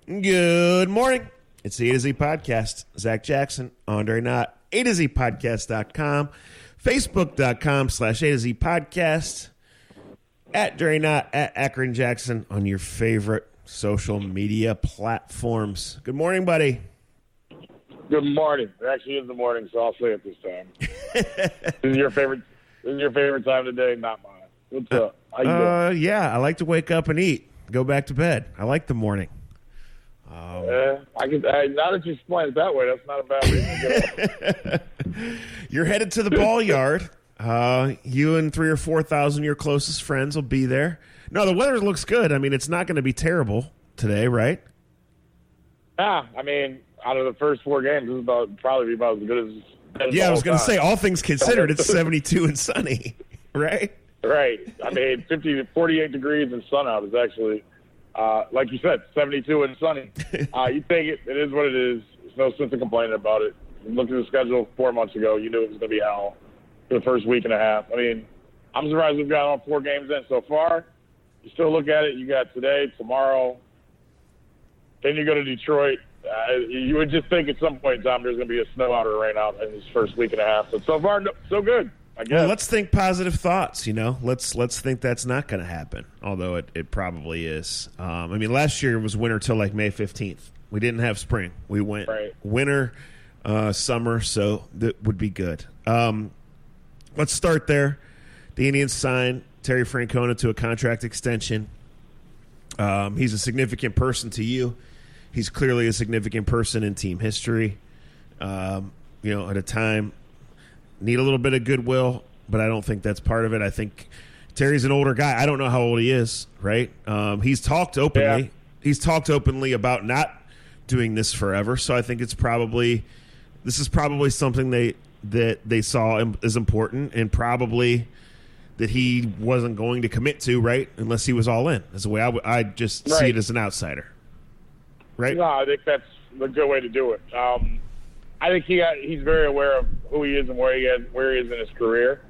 Good morning. It's the A to Z Podcast. Zach Jackson, Andre Knott, A to Z Podcast.com, Facebook.com/A to Z Podcast, at Dre Knott, at Akron Jackson on your favorite social media platforms. Good morning, buddy. Good morning. It actually is the morning, so I'll say it this time. This is your favorite time of the day, not mine. What's up? How you doing? Yeah, I like to wake up and eat, go back to bed. I like the morning. Now that you explain it that way, that's not a bad reason to get up. You're headed to the ball yard. You and 3,000 or 4,000 of your closest friends will be there. No, the weather looks good. I mean, it's not going to be terrible today, right? Yeah, I mean, out of the first 4 games, this is probably about as good as I was going to say, all things considered, it's 72 and sunny, right? Right. I mean, 50 to 48 degrees and sun out is actually, like you said, 72 and sunny. You take it. It is what it is. There's no sense in complaining about it. You looked at the schedule 4 months ago. You knew it was going to be hell for the first week and a half. I mean, I'm surprised we've got all 4 games in so far. You still look at it. You got today, tomorrow. Then you go to Detroit. You would just think at some point in time there's going to be a snow out or rain out in this first week and a half. But so far, so good. Well, let's think positive thoughts, Let's think that's not going to happen, although it probably is. I mean, last year was winter till like May 15th. We didn't have spring. We went winter, summer, so that would be good. Let's start there. The Indians signed Terry Francona to a contract extension. He's a significant person to you. He's clearly a significant person in team history. At a time, need a little bit of goodwill, but I don't think that's part of it. I think Terry's an older guy. I don't know how old he is, right? He's talked openly. Yeah. He's talked openly about not doing this forever. So I think this is probably something that they saw as important, and probably that he wasn't going to commit to, right? Unless he was all in. That's the way I just see it as an outsider. Right? No, I think that's a good way to do it. I think he's very aware of who he is and where he is in his career.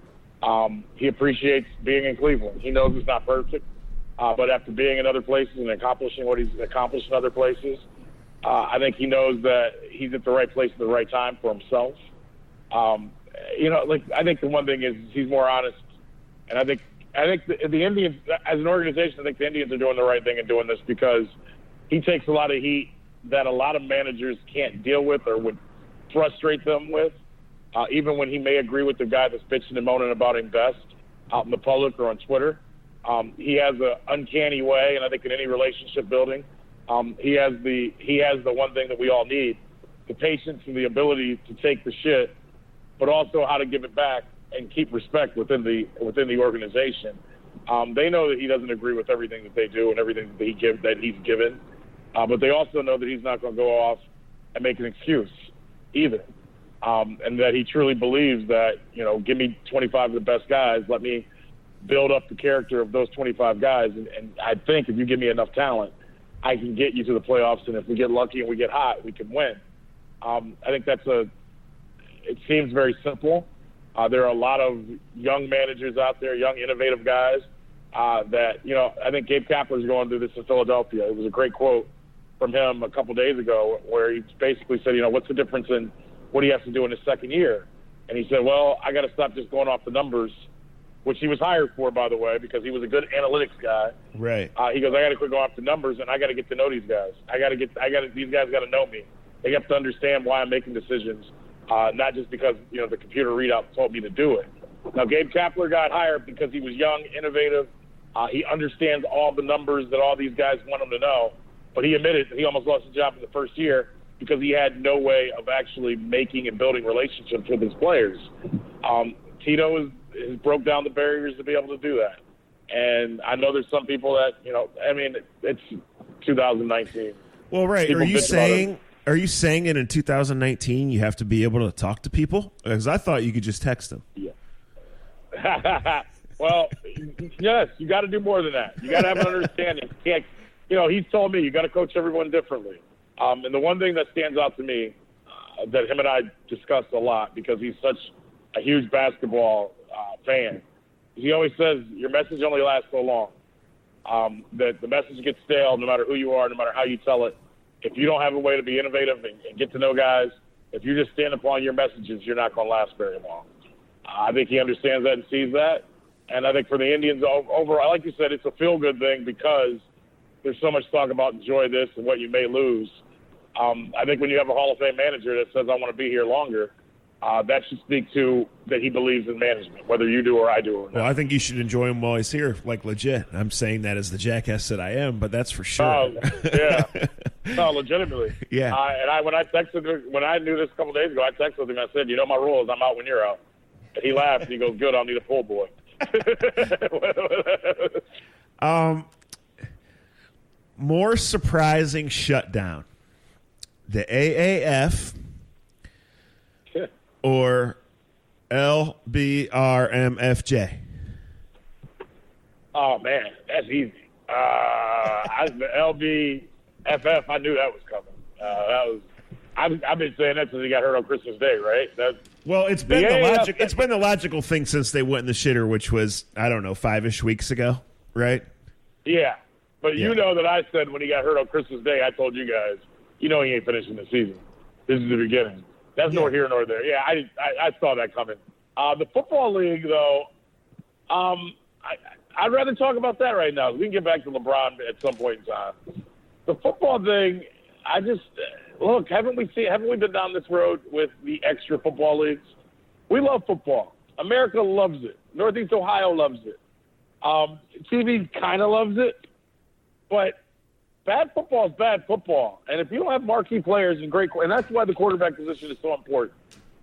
He appreciates being in Cleveland. He knows it's not perfect, but after being in other places and accomplishing what he's accomplished in other places, I think he knows that he's at the right place at the right time for himself. I think the one thing is he's more honest, and I think the Indians, as an organization, I think the Indians are doing the right thing in doing this because he takes a lot of heat that a lot of managers can't deal with or would frustrate them with, even when he may agree with the guy that's bitching and moaning about him best out in the public or on Twitter. He has an uncanny way, and I think in any relationship building, he has the one thing that we all need: the patience and the ability to take the shit, but also how to give it back and keep respect within the organization. They know that he doesn't agree with everything that they do and everything that he's given, but they also know that he's not going to go off and make an excuse either, and that he truly believes that, give me 25 of the best guys, let me build up the character of those 25 guys, and I think if you give me enough talent, I can get you to the playoffs, and if we get lucky and we get hot, we can win. I think it seems very simple. There are a lot of young managers out there, young innovative guys that, I think Gabe Kapler's going through this in Philadelphia. It was a great quote from him a couple days ago where he basically said, what's the difference in what he has to do in his second year? And he said, well, I got to stop just going off the numbers, which he was hired for, by the way, because he was a good analytics guy. Right. He goes, I got to quit going off the numbers, and I got to get to know these guys. These guys got to know me. They have to understand why I'm making decisions, not just because, the computer readout told me to do it. Now, Gabe Kapler got hired because he was young, innovative. He understands all the numbers that all these guys want him to know. But he admitted that he almost lost his job in the first year because he had no way of actually making and building relationships with his players. Tito has broke down the barriers to be able to do that. And I know there's some people that, it's 2019. Well, right. People are you saying that in 2019 you have to be able to talk to people? Because I thought you could just text them. Yeah. Well, yes, you got to do more than that. You got to have an understanding. He's told me you got to coach everyone differently. And the one thing that stands out to me that him and I discussed a lot, because he's such a huge basketball fan, he always says your message only lasts so long. That the message gets stale no matter who you are, no matter how you tell it. if you don't have a way to be innovative and get to know guys, if you just stand upon your messages, you're not going to last very long. I think he understands that and sees that. And I think for the Indians, overall, like you said, it's a feel-good thing because there's so much talk about enjoy this and what you may lose. I think when you have a Hall of Fame manager that says, I want to be here longer, that should speak to that he believes in management, whether you do or I do or not. Well, I think you should enjoy him while he's here, like legit. I'm saying that as the jackass that I am, but that's for sure. Yeah. No, legitimately. Yeah. When I knew this a couple days ago, I texted him. I said, my rule is I'm out when you're out. And he laughed and he goes, good, I'll need a pull boy. More surprising shutdown. The AAF or LBRMFJ? Oh, man, that's easy. The LBFF, I knew that was coming. I've been saying that since he got hurt on Christmas Day, right? It's been the logical thing since they went in the shitter, which was, I don't know, 5-ish weeks ago, right? Yeah. But you know that I said when he got hurt on Christmas Day, I told you guys, he ain't finishing the season. This is the beginning. That's nor here nor there. Yeah, I saw that coming. The football league, though, I'd rather talk about that right now. We can get back to LeBron at some point in time. The football thing, look, haven't we been down this road with the extra football leagues? We love football. America loves it. Northeast Ohio loves it. TV kind of loves it. But bad football is bad football. And if you don't have marquee players and and that's why the quarterback position is so important.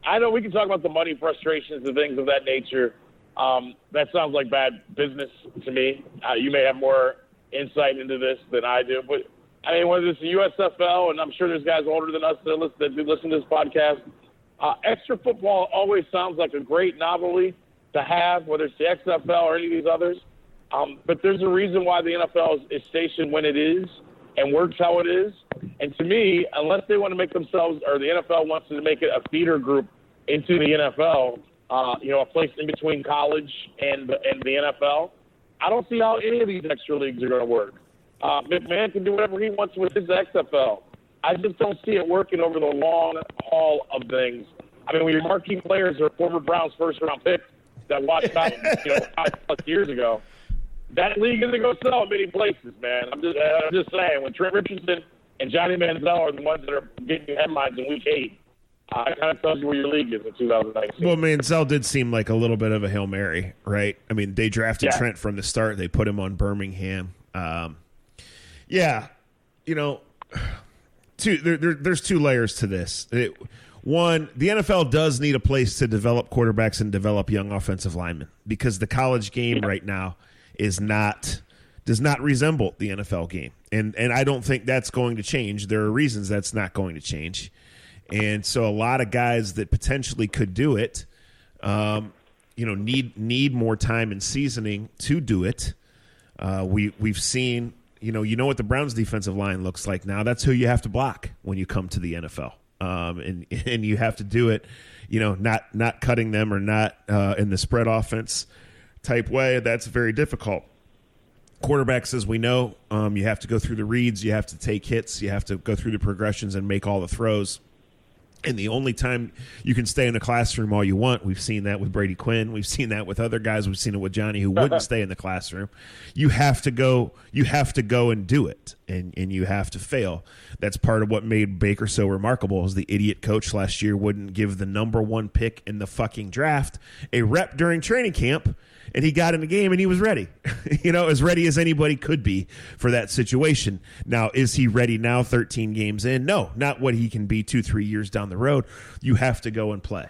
I know we can talk about the money frustrations and things of that nature. That sounds like bad business to me. You may have more insight into this than I do. But, whether it's the USFL, and I'm sure there's guys older than us that listen to this podcast, extra football always sounds like a great novelty to have, whether it's the XFL or any of these others. But there's a reason why the NFL is stationed when it is and works how it is. And to me, unless they want to make themselves, or the NFL wants to make it a feeder group into the NFL, a place in between college and the NFL, I don't see how any of these extra leagues are going to work. McMahon can do whatever he wants with his XFL. I just don't see it working over the long haul of things. When your marquee players are former Browns first-round picks that watched out 5+ years ago, that league isn't going to sell in many places, man. I'm just saying, when Trent Richardson and Johnny Manziel are the ones that are getting headlines in Week 8, it kind of tells you where your league is in 2019. Well, Manziel did seem like a little bit of a Hail Mary, right? They drafted Trent from the start. They put him on Birmingham. There's 2 layers to this. One, the NFL does need a place to develop quarterbacks and develop young offensive linemen because the college game right now does not resemble the NFL game. And I don't think that's going to change. There are reasons that's not going to change. And so a lot of guys that potentially could do it, need more time and seasoning to do it. We've seen, what the Browns defensive line looks like now. That's who you have to block when you come to the NFL. And you have to do it, not cutting them or not in the spread offense type way. That's very difficult. Quarterbacks, as we know, you have to go through the reads, you have to take hits, you have to go through the progressions and make all the throws. And the only time you can stay in the classroom all you want, we've seen that with Brady Quinn, we've seen that with other guys, we've seen it with Johnny who wouldn't stay in the classroom. You have to go and do it, and you have to fail. That's part of what made Baker so remarkable is the idiot coach last year wouldn't give the number 1 pick in the fucking draft a rep during training camp, and he got in the game and he was ready. As ready as anybody could be for that situation. Now, is he ready now 13 games in? No, not what he can be 2-3 years down the road. You have to go and play.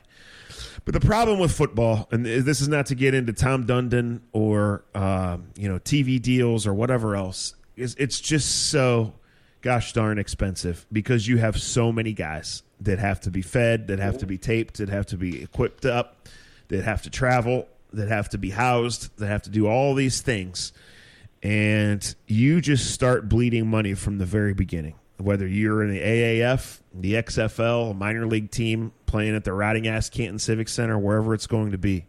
But the problem with football, and this is not to get into Tom Dundon or TV deals or whatever else, is it's just so gosh darn expensive because you have so many guys that have to be fed, that have to be taped, that have to be equipped up, that have to travel, that have to be housed, that have to do all these things. And you just start bleeding money from the very beginning. Whether you're in the AAF, the XFL, a minor league team playing at the rotting-ass Canton Civic Center, wherever it's going to be.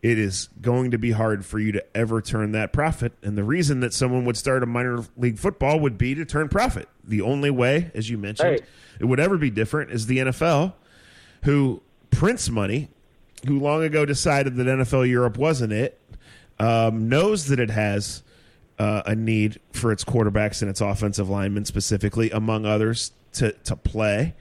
it is going to be hard for you to ever turn that profit. And the reason that someone would start a minor league football would be to turn profit. The only way, as you mentioned, it would ever be different is the NFL, who prints money, who long ago decided that NFL Europe wasn't it, knows that it has a need for its quarterbacks and its offensive linemen specifically, among others, to play,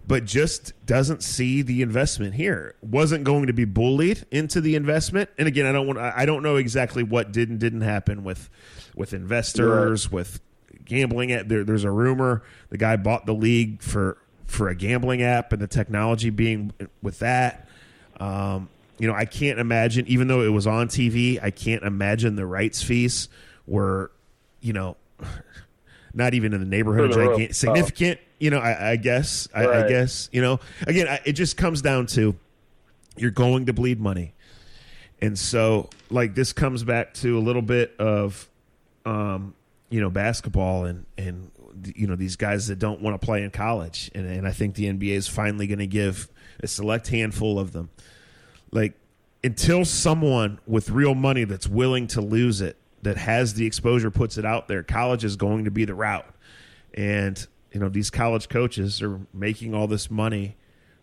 but just doesn't see the investment here. Wasn't going to be bullied into the investment. And again, I don't know exactly what didn't happen with investors, with gambling. There's a rumor the guy bought the league for a gambling app, and the technology being with that. I can't imagine, even though it was on TV, I can't imagine the rights fees were, not even in the neighborhood of significant. I guess, I guess, again, it just comes down to you're going to bleed money. And so, like, this comes back to a little bit of, basketball and these guys that don't want to play in college. And I think the NBA is finally going to give a select handful of them. Like, until someone with real money that's willing to lose it, that has the exposure, puts it out there, college is going to be the route. And, these college coaches are making all this money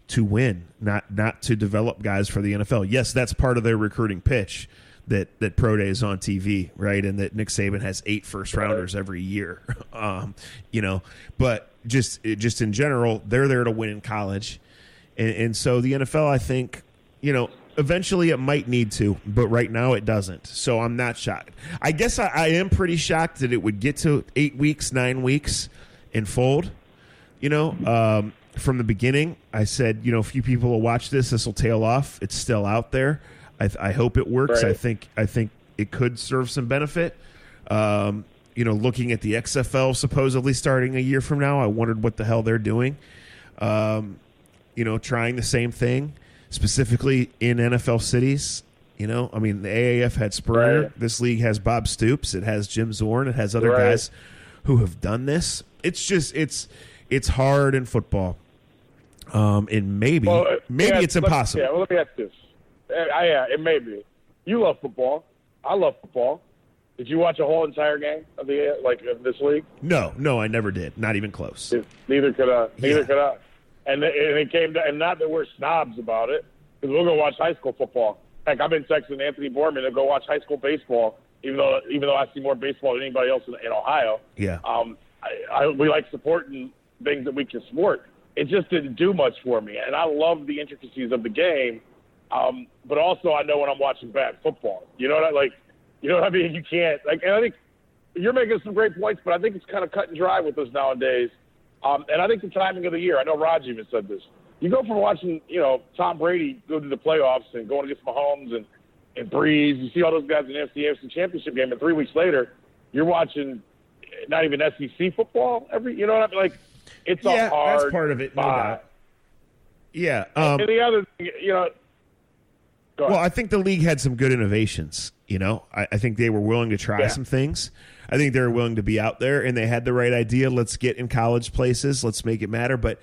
to win, not to develop guys for the NFL. Yes, that's part of their recruiting pitch, that pro day is on TV, right? And that Nick Saban has 8 first-rounders every year, But just in general, they're there to win in college. And so the NFL, I think, eventually it might need to, but right now it doesn't. So I'm not shocked. I guess I am pretty shocked that it would get to 8 weeks, 9 weeks, and fold. From the beginning, I said, a few people will watch this. This will tail off. It's still out there. I hope it works. Right. I think it could serve some benefit. Looking at the XFL supposedly starting a year from now, I wondered what the hell they're doing. Trying the same thing, specifically in NFL cities. The AAF had Spurrier. Right. This league has Bob Stoops. It has Jim Zorn. It has other guys who have done this. It's just it's hard in football, and maybe it's impossible. Let me ask this. It may be. You love football. I love football. Did you watch a whole entire game of this league? No, I never did. Not even close. Neither could I. Could I. And it came to, and not that we're snobs about it, because we'll go watch high school football. Heck, I've been texting Anthony Borman to go watch high school baseball, even though I see more baseball than anybody else in Ohio. Yeah. We like supporting things that we can support. It just didn't do much for me, and I love the intricacies of the game. But also, I know when I'm watching bad football. You know what I mean? You can't and I think you're making some great points, but I think it's kind of cut and dry with us nowadays. And I think the timing of the year. I know Raj even said this. You go from watching, Tom Brady go to the playoffs and going against Mahomes and Breeze. You see all those guys in the NFC Championship game, and 3 weeks later, you're watching not even SEC football. You know what I mean? Like, it's a hard. That's part of it. No doubt. Yeah. And the other thing, well, I think the league had some good innovations. I think they were willing to try some things. I think they were willing to be out there, and they had the right idea. Let's get in college places. Let's make it matter. But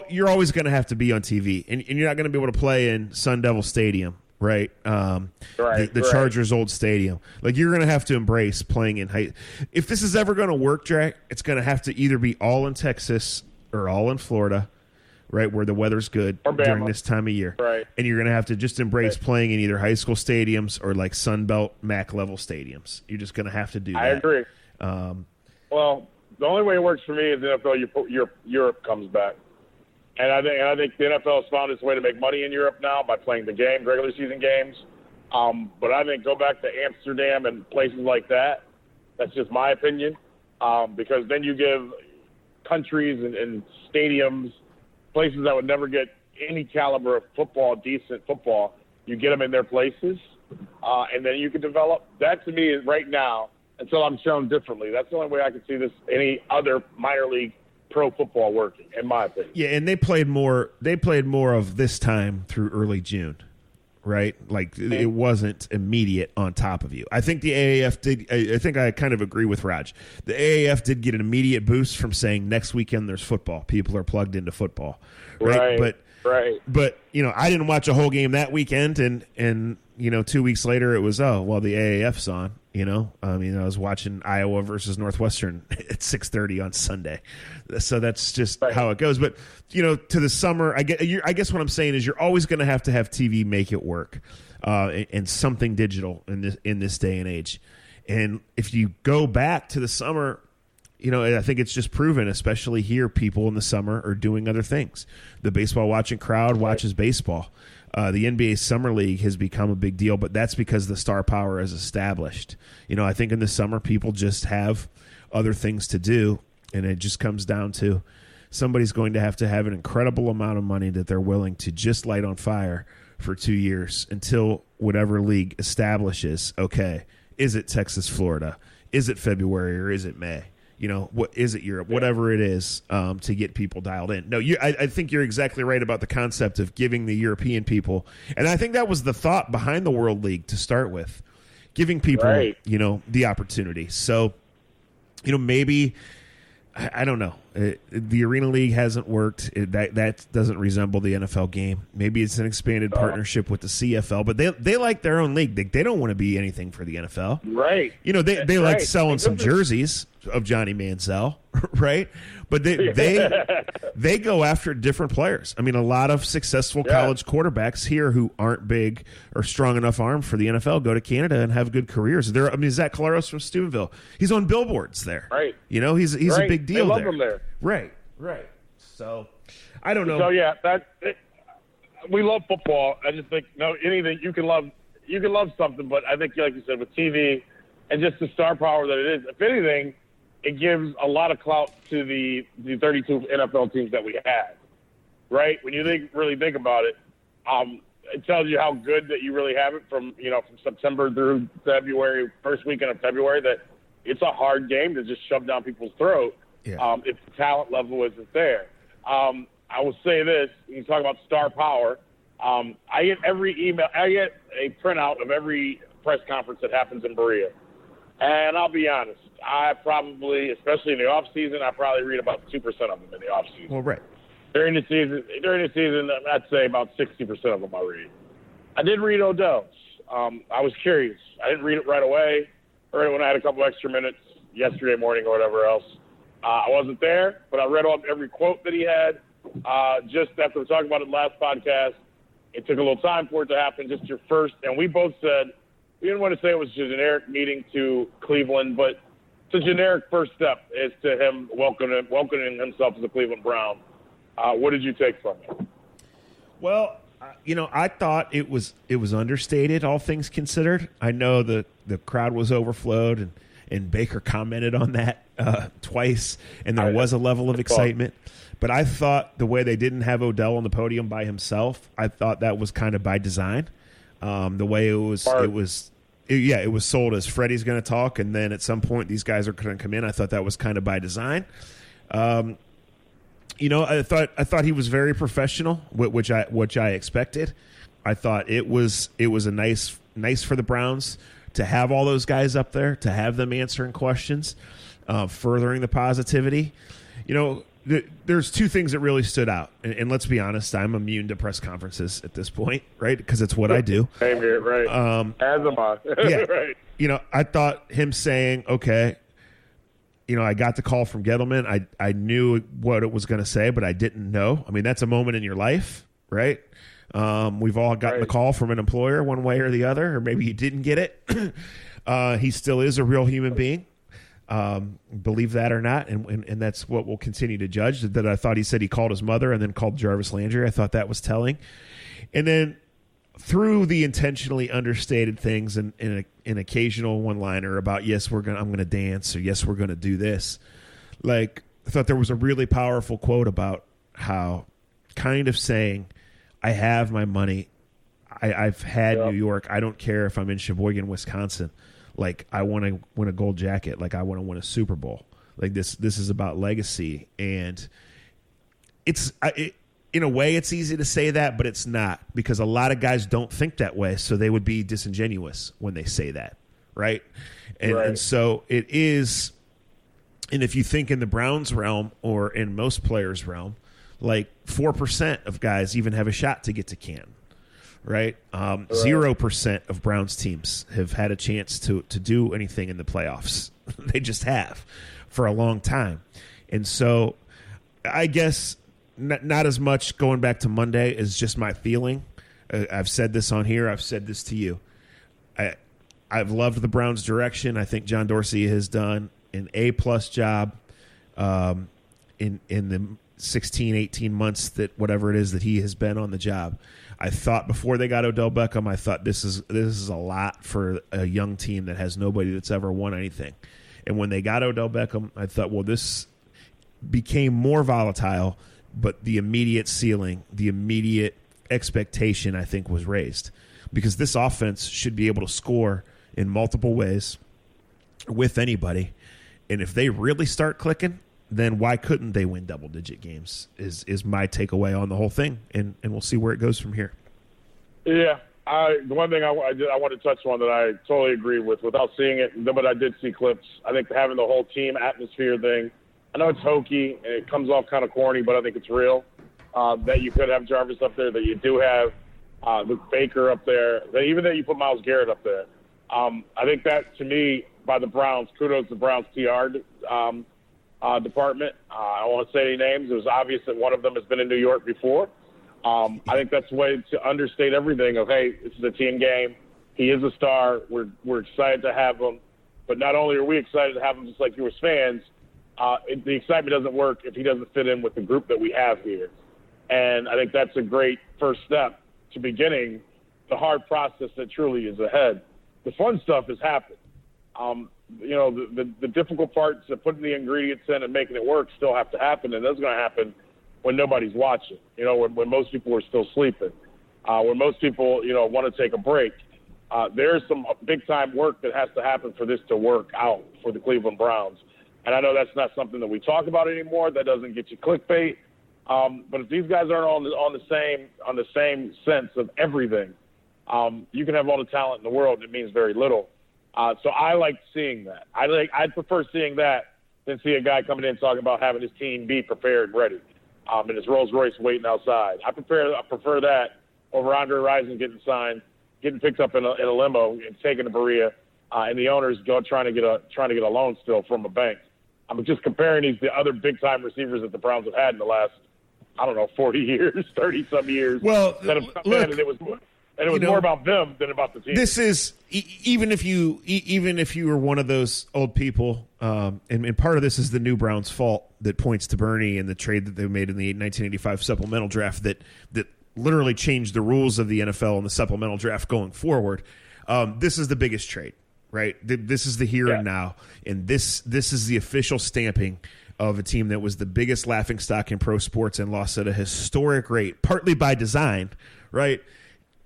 you're always going to have to be on TV, and you're not going to be able to play in Sun Devil Stadium, right? The Chargers' old stadium. Like, you're going to have to embrace playing in high. If this is ever going to work, Jack, it's going to have to either be all in Texas or all in Florida, right, where the weather's good during this time of year. Right. And you're going to have to just embrace playing in either high school stadiums or like Sun Belt MAC level stadiums. You're just going to have to do that. I agree. Well, the only way it works for me is the NFL Europe comes back. And I think the NFL has found its way to make money in Europe now by playing the game, regular season games. But I think go back to Amsterdam and places like that. That's just my opinion. Because then you give countries and stadiums, places that would never get any caliber of football, decent football, you get them in their places, and then you can develop. That, to me, is right now, until I'm shown differently, that's the only way I can see this, any other minor league pro football working, in my opinion. Yeah, and they played more of this time through early June, right? Like, it wasn't immediate on top of you. I think the AAF did. I think I kind of agree with Raj. The AAF did get an immediate boost from saying next weekend there's football. People are plugged into football, right? Right. But, I didn't watch a whole game that weekend, and 2 weeks later it was, the AAF's on, I was watching Iowa versus Northwestern at 6:30 on Sunday. So that's just how it goes. But, to the summer, I guess what I'm saying is you're always going to have TV make it work, and something digital in this day and age. And if you go back to the summer, I think it's just proven, especially here, people in the summer are doing other things. The baseball watching crowd watches baseball. The NBA Summer League has become a big deal, but that's because the star power is established. I think in the summer, people just have other things to do, and it just comes down to somebody's going to have an incredible amount of money that they're willing to just light on fire for 2 years until whatever league establishes, okay, is it Texas, Florida? Is it February or is it May? What is it, Europe? Whatever it is, to get people dialed in. No, I think you're exactly right about the concept of giving the European people, and I think that was the thought behind the World League to start with, giving people, the opportunity. So, maybe, I don't know. The Arena League hasn't worked. That doesn't resemble the NFL game. Maybe it's an expanded partnership with the CFL, but they like their own league. They don't want to be anything for the NFL. Right. They like selling some jerseys of Johnny Manziel, right? But they go after different players. I mean, a lot of successful college quarterbacks here who aren't big or strong enough arm for the NFL go to Canada and have good careers. Zach Collaros from Steubenville, he's on billboards there. Right. He's a big deal they love there. Him there. Right. So, I don't know. So we love football. I just think anything you can love something, but I think like you said with TV and just the star power that it is. If anything, it gives a lot of clout to the 32 NFL teams that we have, right? When you really think about it, it tells you how good that you really have it from September through February, first weekend of February, that it's a hard game to just shove down people's throat if the talent level isn't there. I will say this, you talk about star power, I get a printout of every press conference that happens in Berea. And I'll be honest, I probably, especially in the off season, I probably read about 2% of them in the off season. Well, right. During the season, I'd say about 60% of them I read. I did read Odell's. I was curious. I didn't read it right away. I read it when I had a couple extra minutes yesterday morning or whatever else. I wasn't there, but I read off every quote that he had. Just after we talked about it last podcast, it took a little time for it to happen. Just your first, and we both said we didn't want to say it was a generic meeting to Cleveland, but it's a generic first step is to him welcoming himself as a Cleveland Brown. What did you take from it? Well, I thought it was understated, all things considered. I know the crowd was overflowed, and Baker commented on that twice, and there was a level of excitement. But I thought the way they didn't have Odell on the podium by himself, I thought that was kind of by design. The way it was sold as Freddie's going to talk, and then at some point these guys are going to come in. I thought that was kind of by design. I thought he was very professional, which I expected. I thought it was a nice for the Browns to have all those guys up there, to have them answering questions, furthering the positivity. There's two things that really stood out, and let's be honest, I'm immune to press conferences at this point, right? Because it's what I do. Same here, right? As am I. Yeah. Right. I thought him saying, okay, I got the call from Gettleman. I knew what it was going to say, but I didn't know. I mean, that's a moment in your life, right? We've all gotten a call from an employer one way or the other, or maybe you didn't get it. He still is a real human being. Believe that or not, and that's what we'll continue to judge. That I thought he said he called his mother and then called Jarvis Landry. I thought that was telling. And then through the intentionally understated things and an occasional one-liner about I'm going to dance, or yes, we're going to do this. Like, I thought there was a really powerful quote about how kind of saying, I have my money. I've had New York. I don't care if I'm in Sheboygan, Wisconsin. Like, I want to win a gold jacket. Like, I want to win a Super Bowl. Like, this is about legacy. And in a way, it's easy to say that, but it's not, because a lot of guys don't think that way, so they would be disingenuous when they say that, right? And so it is, and if you think in the Browns realm or in most players' realm, like 4% of guys even have a shot to get to Canton. Right? 0% of Browns teams have had a chance to do anything in the playoffs. They just have for a long time. And so I guess not as much going back to Monday is just my feeling. I've said this on here. I've said this to you. I've loved the Browns' direction. I think John Dorsey has done an A-plus job in the 16, 18 months that whatever it is that he has been on the job. I thought before they got Odell Beckham, I thought this is a lot for a young team that has nobody that's ever won anything. And when they got Odell Beckham, I thought, well, this became more volatile, but the immediate ceiling, the immediate expectation, I think, was raised. Because this offense should be able to score in multiple ways with anybody. And if they really start clicking, then why couldn't they win double-digit games is my takeaway on the whole thing, and we'll see where it goes from here. Yeah, the one thing I want to touch on that I totally agree with without seeing it, but I did see clips. I think having the whole team atmosphere thing, I know it's hokey and it comes off kind of corny, but I think it's real, that you could have Jarvis up there, that you do have Luke Baker up there, that even that you put Myles Garrett up there. I think that, to me, by the Browns, kudos to the Browns PR department. I don't want to say any names. It was obvious that one of them has been in New York before. I think that's the way to understate everything of, hey, this is a team game. He is a star. We're excited to have him. But not only are we excited to have him just like you as fans, the excitement doesn't work if he doesn't fit in with the group that we have here. And I think that's a great first step to beginning the hard process that truly is ahead. The fun stuff has happened. The difficult parts of putting the ingredients in and making it work still have to happen, and that's going to happen when nobody's watching, when most people are still sleeping, when most people, want to take a break. There's some big-time work that has to happen for this to work out for the Cleveland Browns. And I know that's not something that we talk about anymore. That doesn't get you clickbait. But if these guys aren't on the same sense of everything, you can have all the talent in the world, and it means very little. So I like seeing that. I'd prefer seeing that than see a guy coming in talking about having his team be prepared and ready, and his Rolls Royce waiting outside. I prefer that over Andre Rison getting signed, getting picked up in a limo and taken to Berea, and the owners trying to get a loan still from a bank. I'm just comparing these to other big time receivers that the Browns have had in the last, 40 years, 30 some years. Well, that have come in, and it was more about them than about the team. This is even if you were one of those old people, and part of this is the new Browns' fault that points to Bernie and the trade that they made in the 1985 supplemental draft that literally changed the rules of the NFL and the supplemental draft going forward. This is the biggest trade, right? This is the here and now, and this is the official stamping of a team that was the biggest laughingstock in pro sports and lost at a historic rate, partly by design, right?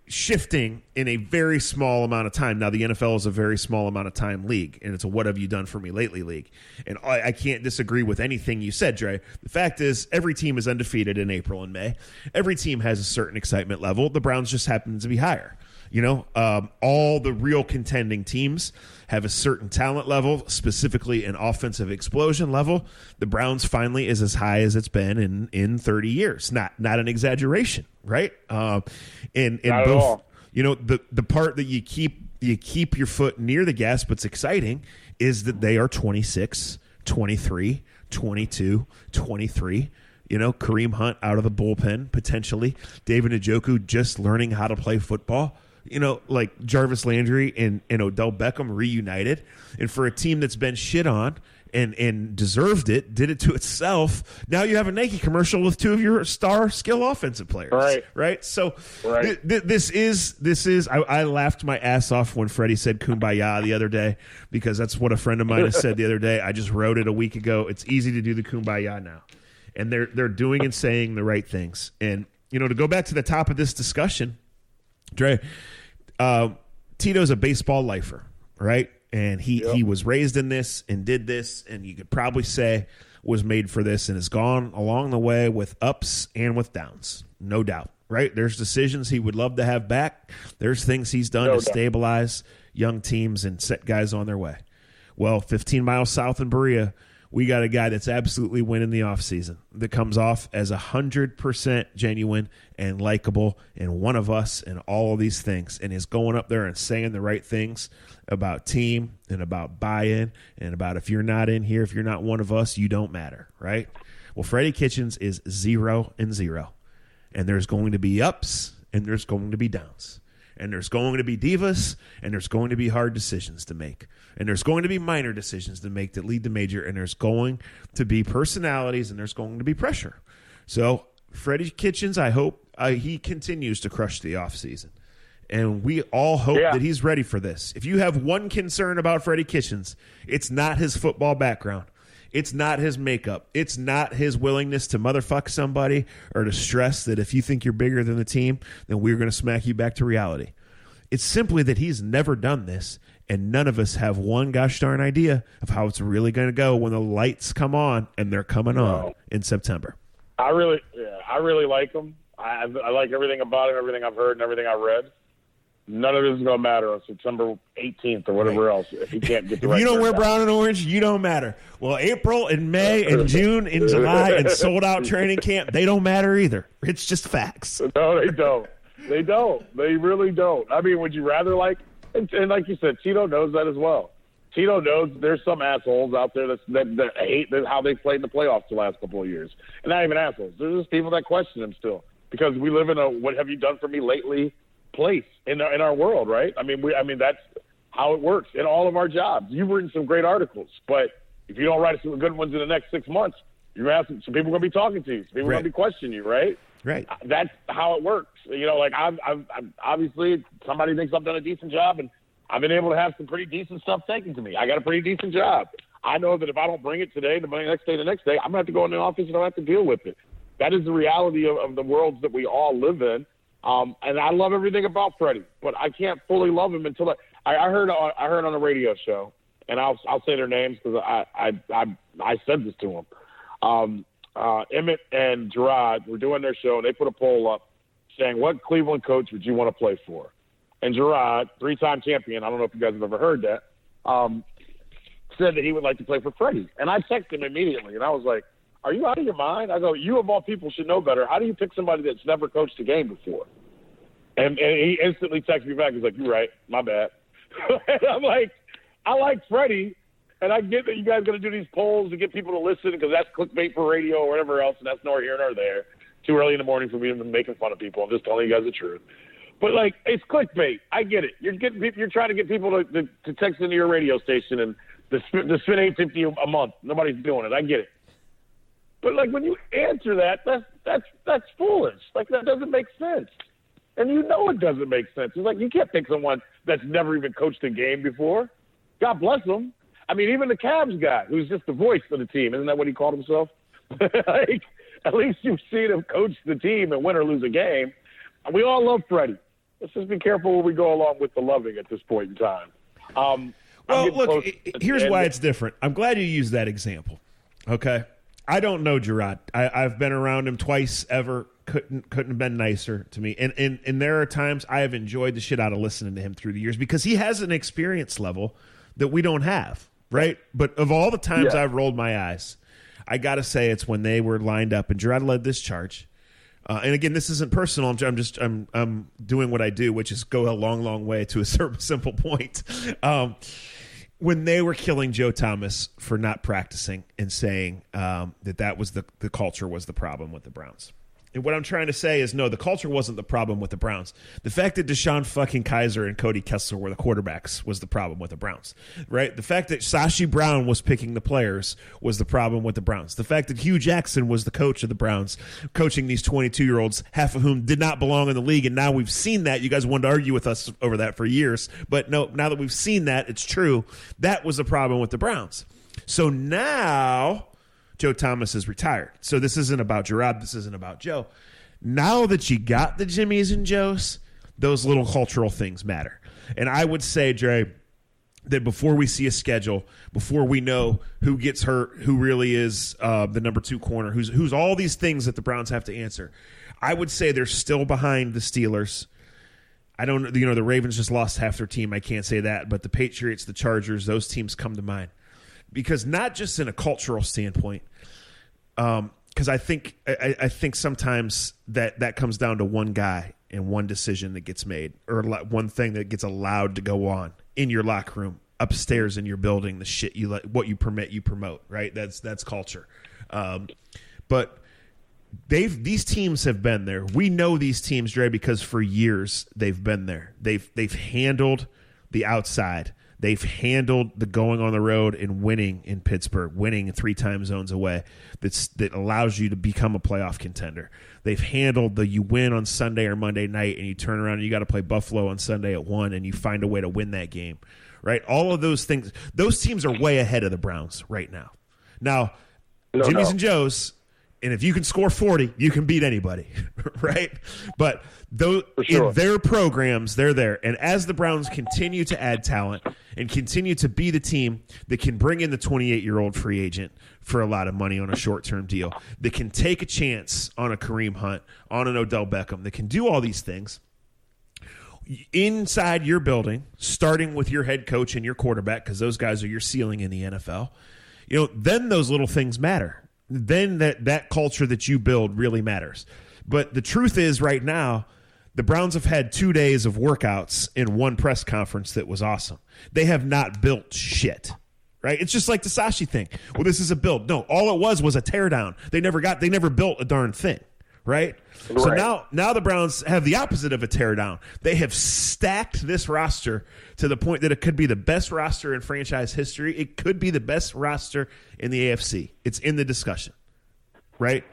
Shifting in a very small amount of time. Now, the NFL is a very small amount of time league, and it's a what have you done for me lately league. And I can't disagree with anything you said, Dre. The fact is, every team is undefeated in April and May. Every team has a certain excitement level. The Browns just happen to be higher. All the real contending teams have a certain talent level, specifically an offensive explosion level. The Browns finally is as high as it's been in 30 years. Not an exaggeration, right? In not both, the part that you keep your foot near the gas, but's exciting is that they are 26, 23, 22, 23. Kareem Hunt out of the bullpen, potentially. David Njoku just learning how to play football. Like Jarvis Landry and Odell Beckham reunited. And for a team that's been shit on and deserved it, did it to itself, now you have a Nike commercial with two of your star skill offensive players. Right? So this is I laughed my ass off when Freddie said Kumbaya the other day, because that's what a friend of mine has said the other day. I just wrote it a week ago. It's easy to do the Kumbaya now. And they're doing and saying the right things. And, to go back to the top of this discussion, Dre, Tito's a baseball lifer, right? And he was raised in this and did this, and you could probably say was made for this, and has gone along the way with ups and with downs, no doubt, right? There's decisions he would love to have back. There's things he's done to stabilize young teams and set guys on their way. Well, 15 miles south in Berea, We got a guy that's absolutely winning the offseason, that comes off as 100% genuine and likable and one of us and all of these things, and is going up there and saying the right things about team and about buy-in and about if you're not in here, if you're not one of us, you don't matter, right? Well, Freddie Kitchens is 0-0, and there's going to be ups and there's going to be downs. And there's going to be divas, and there's going to be hard decisions to make. And there's going to be minor decisions to make that lead to major, and there's going to be personalities, and there's going to be pressure. So Freddie Kitchens, I hope he continues to crush the offseason. And we all hope that he's ready for this. If you have one concern about Freddie Kitchens, it's not his football background. It's not his makeup. It's not his willingness to motherfuck somebody or to stress that if you think you're bigger than the team, then we're going to smack you back to reality. It's simply that he's never done this, and none of us have one gosh darn idea of how it's really going to go when the lights come on, and they're coming on in September. I really like him. I like everything about him, everything I've heard and everything I read. None of this is going to matter on September 18th or whatever else if he can't get the right. If you don't wear brown and orange, you don't matter. Well, April and May and June and July and sold-out training camp, they don't matter either. It's just facts. No, they don't. They don't. They really don't. I mean, would you rather and like you said, Tito knows that as well. Tito knows there's some assholes out there that hate how they played in the playoffs the last couple of years. And not even assholes. There's just people that question him still because we live in a what have you done for me lately place in our world, right? I mean, that's how it works in all of our jobs. You've written some great articles, but if you don't write some good ones in the next 6 months, you're going to have some people going to be talking to you. Some people are going to be questioning you, right? Right. That's how it works. You know, like I'm obviously somebody thinks I've done a decent job, and I've been able to have some pretty decent stuff taken to me. I got a pretty decent job. I know that if I don't bring it today, the next day, I'm going to have to go in the office and I'll have to deal with it. That is the reality of the worlds that we all live in. And I love everything about Freddie, but I can't fully love him until I heard on a radio show, and I'll say their names because I said this to them. Emmett and Gerard were doing their show, and they put a poll up saying, what Cleveland coach would you want to play for? And Gerard, 3-time champion, I don't know if you guys have ever heard that, said that he would like to play for Freddie. And I texted him immediately, and I was like, are you out of your mind? I go, you of all people should know better. How do you pick somebody that's never coached a game before? And he instantly texted me back. He's like, you're right. My bad. And I'm like, I like Freddie, and I get that you guys are going to do these polls to get people to listen because that's clickbait for radio or whatever else, and that's nor here nor there. Too early in the morning for me to be making fun of people. I'm just telling you guys the truth. But, like, it's clickbait. I get it. You're trying to get people to text into your radio station and to spend $850 a month. Nobody's doing it. I get it. But, like, when you answer that's foolish. Like, that doesn't make sense. And you know it doesn't make sense. It's like you can't pick someone that's never even coached a game before. God bless him. I mean, even the Cavs guy, who's just the voice of the team. Isn't that what he called himself? Like, at least you've seen him coach the team and win or lose a game. We all love Freddie. Let's just be careful where we go along with the loving at this point in time. Well, look, here's why it's different. I'm glad you used that example. Okay? I don't know Gerard. I've been around him twice ever. Couldn't have been nicer to me. And there are times I have enjoyed the shit out of listening to him through the years because he has an experience level that we don't have, right? But of all the times I've rolled my eyes, I got to say it's when they were lined up and Gerard led this charge. And again, this isn't personal. I'm doing what I do, which is go a long, long way to a simple point. When they were killing Joe Thomas for not practicing and saying that was the culture was the problem with the Browns. And what I'm trying to say is, no, the culture wasn't the problem with the Browns. The fact that Deshaun fucking Kaiser and Cody Kessler were the quarterbacks was the problem with the Browns, right? The fact that Sashi Brown was picking the players was the problem with the Browns. The fact that Hugh Jackson was the coach of the Browns, coaching these 22-year-olds, half of whom did not belong in the league, and now we've seen that. You guys wanted to argue with us over that for years, but no, now that we've seen that, it's true. That was the problem with the Browns. So now Joe Thomas is retired. So this isn't about Gerard. This isn't about Joe. Now that you got the Jimmies and Joes, those little cultural things matter. And I would say, Dre, that before we see a schedule, before we know who gets hurt, who really is the number 2 corner, who's all these things that the Browns have to answer, I would say they're still behind the Steelers. I don't, the Ravens just lost half their team. I can't say that. But the Patriots, the Chargers, those teams come to mind. because not just in a cultural standpoint, because I think sometimes that comes down to one guy and one decision that gets made, or one thing that gets allowed to go on in your locker room, upstairs in your building, the shit you let, what you permit, you promote, right? That's culture. But these teams have been there. We know these teams, Dre, because for years they've been there. They've handled the outside. They've handled the going on the road and winning in Pittsburgh, winning 3 time zones away. That allows you to become a playoff contender. They've handled you win on Sunday or Monday night and you turn around and you got to play Buffalo on Sunday at 1 and you find a way to win that game, right? All of those things, those teams are way ahead of the Browns right now. Now, Jimmy's and Joe's, and if you can score 40, you can beat anybody, right? But in their programs, they're there. And as the Browns continue to add talent and continue to be the team that can bring in the 28-year-old free agent for a lot of money on a short-term deal, that can take a chance on a Kareem Hunt, on an Odell Beckham, that can do all these things inside your building, starting with your head coach and your quarterback, because those guys are your ceiling in the NFL, then those little things matter. Then that culture that you build really matters. But the truth is right now, the Browns have had 2 days of workouts in one press conference that was awesome. They have not built shit, right? It's just like the Sashi thing. Well, this is a build. No, all it was a teardown. They never built a darn thing, right? So now the Browns have the opposite of a teardown. They have stacked this roster to the point that it could be the best roster in franchise history. It could be the best roster in the AFC. It's in the discussion, right?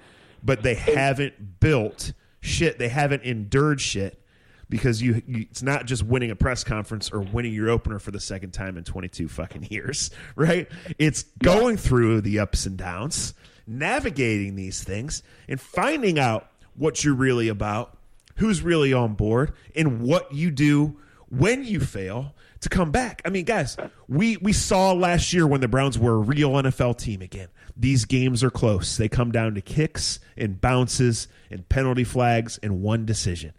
But they haven't built shit. They haven't endured shit because it's not just winning a press conference or winning your opener for the second time in 22 fucking years, right? It's going through the ups and downs, navigating these things, and finding out what you're really about, who's really on board, and what you do when you fail to come back. I mean, guys, we saw last year when the Browns were a real NFL team again. These games are close. They come down to kicks and bounces and penalty flags and one decision.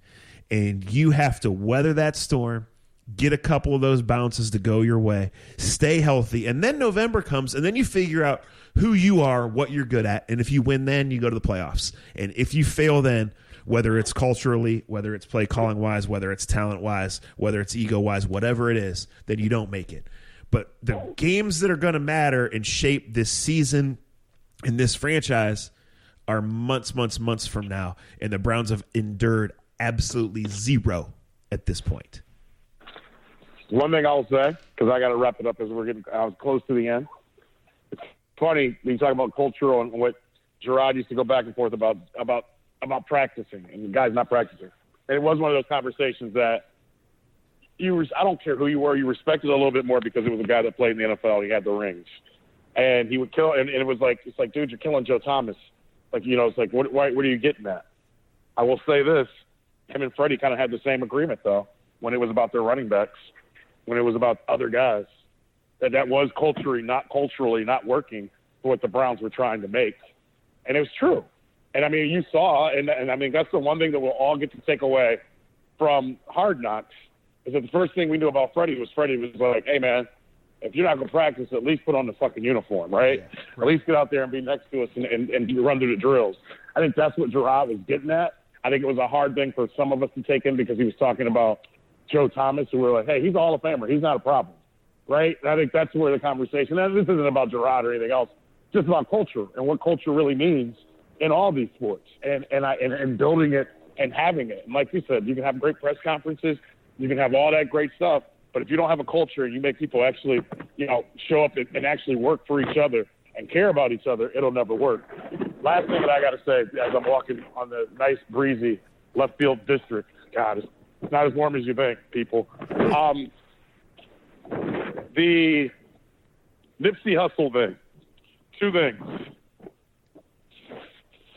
And you have to weather that storm, get a couple of those bounces to go your way, stay healthy. And then November comes, and then you figure out who you are, what you're good at. And if you win then, you go to the playoffs. And if you fail then, whether it's culturally, whether it's play calling wise, whether it's talent wise, whether it's ego wise, whatever it is, then you don't make it. But the games that are going to matter and shape this season and this franchise are months from now. And the Browns have endured absolutely zero at this point. One thing I'll say, because I got to wrap it up as I was close to the end. It's funny when you talk about cultural and what Gerard used to go back and forth about practicing and the guy's not practicing. And it was one of those conversations that I don't care who you were, you respected a little bit more because it was a guy that played in the NFL. He had the rings. And he would kill, and it was like, it's like, dude, you're killing Joe Thomas. Like, it's like, what are you getting at? I will say this. Him and Freddie kind of had the same agreement, though, when it was about their running backs, when it was about other guys. That was culturally not working for what the Browns were trying to make. And it was true. And, I mean, you saw, and I mean, that's the one thing that we'll all get to take away from Hard Knocks, is that the first thing we knew about Freddie was like, hey, man, if you're not going to practice, at least put on the fucking uniform, right? Yeah, right? At least get out there and be next to us and run through the drills. I think that's what Gerard was getting at. I think it was a hard thing for some of us to take in because he was talking about Joe Thomas, who were like, hey, he's a Hall of Famer. He's not a problem, right? And I think that's where the conversation, and this isn't about Gerard or anything else, just about culture and what culture really means in all these sports and building it and having it. And like you said, you can have great press conferences, you can have all that great stuff, but if you don't have a culture and you make people actually, show up and actually work for each other and care about each other, it'll never work. Last thing that I got to say as I'm walking on the nice, breezy left field district, God, it's not as warm as you think, people. The Nipsey Hussle thing, 2 things.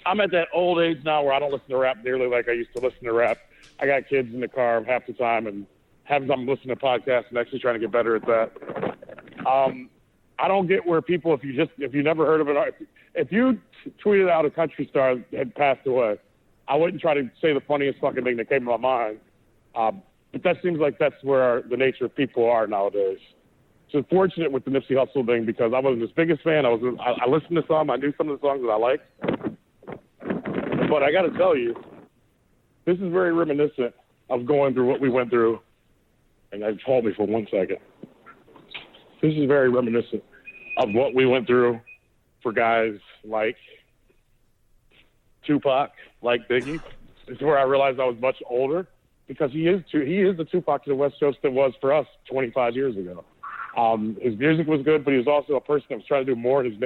I'm at that old age now where I don't listen to rap nearly like I used to listen to rap. I got kids in the car half the time and half the time I'm listening to podcasts and actually trying to get better at that. I don't get where people, if you never heard of it, if you tweeted out a country star had passed away, I wouldn't try to say the funniest fucking thing that came to my mind. But that seems like that's where the nature of people are nowadays. unfortunate with the Nipsey Hussle thing because I wasn't his biggest fan. I listened to some. I knew some of the songs that I liked. But I got to tell you, this is very reminiscent of going through what we went through. And hold me for 1 second. This is very reminiscent of what we went through for guys like Tupac, like Biggie. This is where I realized I was much older because he is the Tupac to the West Coast that was for us 25 years ago. His music was good, but he was also a person that was trying to do more in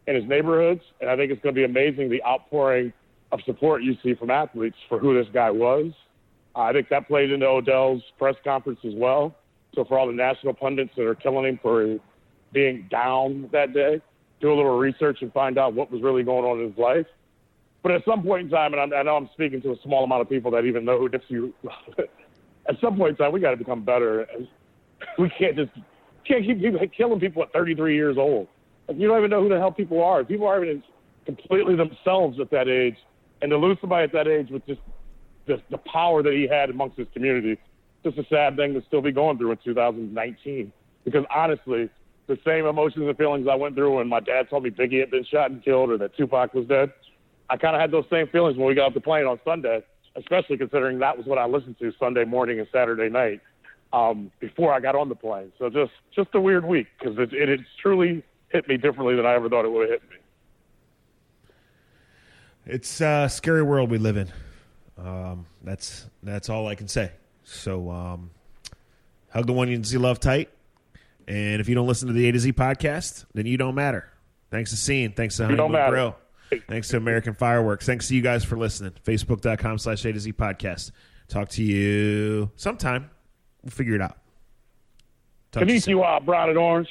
his neighborhoods. And I think it's going to be amazing the outpouring of support you see from athletes for who this guy was. I think that played into Odell's press conference as well. So for all the national pundits that are killing him for being down that day, do a little research and find out what was really going on in his life. But at some point in time, and I know I'm speaking to a small amount of people that even know who Nipsey at some point in time, we got to become better. We can't keep killing people at 33 years old. Like, you don't even know who the hell people are. People are even completely themselves at that age. And to lose somebody at that age with just the power that he had amongst his community, just a sad thing to still be going through in 2019. Because honestly, the same emotions and feelings I went through when my dad told me Biggie had been shot and killed or that Tupac was dead, I kind of had those same feelings when we got off the plane on Sunday, especially considering that was what I listened to Sunday morning and Saturday night before I got on the plane. So just a weird week because it truly hit me differently than I ever thought it would have hit me. It's a scary world we live in. That's all I can say. So hug the one you love tight. And if you don't listen to the A to Z podcast, then you don't matter. Thanks to Scene. Thanks to Honeymoon Grill. Thanks to American Fireworks. Thanks to you guys for listening. Facebook.com/A to Z podcast. Talk to you sometime. We'll figure it out. Konnichiwa, brown and orange.